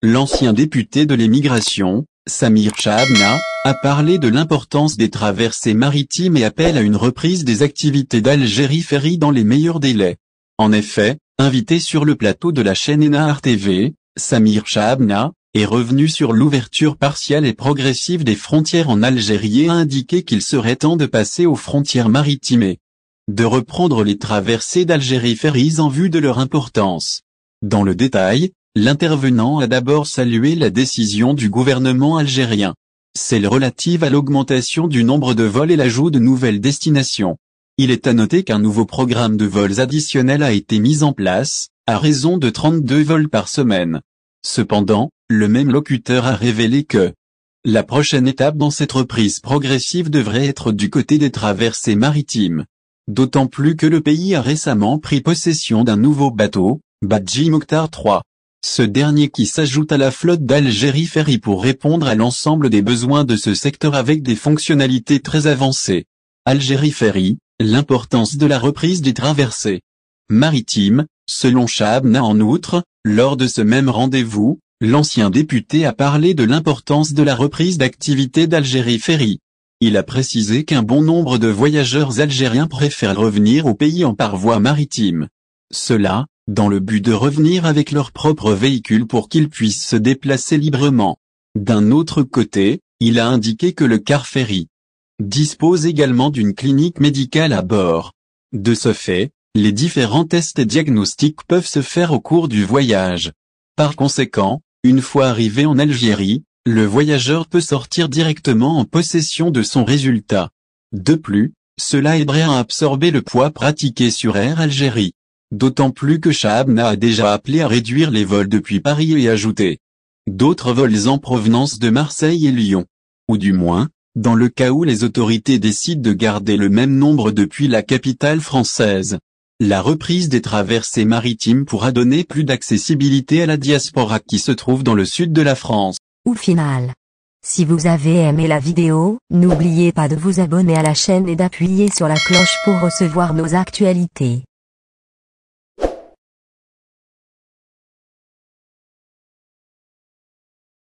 l'ancien député de l'émigration, Samir Chabna, a parlé de l'importance des traversées maritimes et appelle à une reprise des activités d'Algérie Ferry dans les meilleurs délais. En effet, invité sur le plateau de la chaîne Enahar TV, Samir Chabna est revenu sur l'ouverture partielle et progressive des frontières en Algérie et a indiqué qu'il serait temps de passer aux frontières maritimes et de reprendre les traversées d'Algérie Ferries en vue de leur importance. Dans le détail, l'intervenant a d'abord salué la décision du gouvernement algérien. Celle relative à l'augmentation du nombre de vols et l'ajout de nouvelles destinations. Il est à noter qu'un nouveau programme de vols additionnels a été mis en place, à raison de 32 vols par semaine. Cependant, le même locuteur a révélé que la prochaine étape dans cette reprise progressive devrait être du côté des traversées maritimes. D'autant plus que le pays a récemment pris possession d'un nouveau bateau, Badji Mokhtar III. Ce dernier qui s'ajoute à la flotte d'Algérie Ferry pour répondre à l'ensemble des besoins de ce secteur avec des fonctionnalités très avancées. Algérie Ferry, l'importance de la reprise des traversées maritimes, selon Chabna en outre, lors de ce même rendez-vous, l'ancien député a parlé de l'importance de la reprise d'activité d'Algérie Ferry. Il a précisé qu'un bon nombre de voyageurs algériens préfèrent revenir au pays en par voie maritime. Cela, dans le but de revenir avec leur propre véhicule pour qu'ils puissent se déplacer librement. D'un autre côté, il a indiqué que le car ferry dispose également d'une clinique médicale à bord. De ce fait, les différents tests et diagnostics peuvent se faire au cours du voyage. Par conséquent, une fois arrivé en Algérie, le voyageur peut sortir directement en possession de son résultat. De plus, cela aiderait à absorber le poids pratiqué sur Air Algérie. D'autant plus que Chabna a déjà appelé à réduire les vols depuis Paris et ajouté d'autres vols en provenance de Marseille et Lyon. Ou du moins, dans le cas où les autorités décident de garder le même nombre depuis la capitale française. La reprise des traversées maritimes pourra donner plus d'accessibilité à la diaspora qui se trouve dans le sud de la France. Au final, si vous avez aimé la vidéo, n'oubliez pas de vous abonner à la chaîne et d'appuyer sur la cloche pour recevoir nos actualités.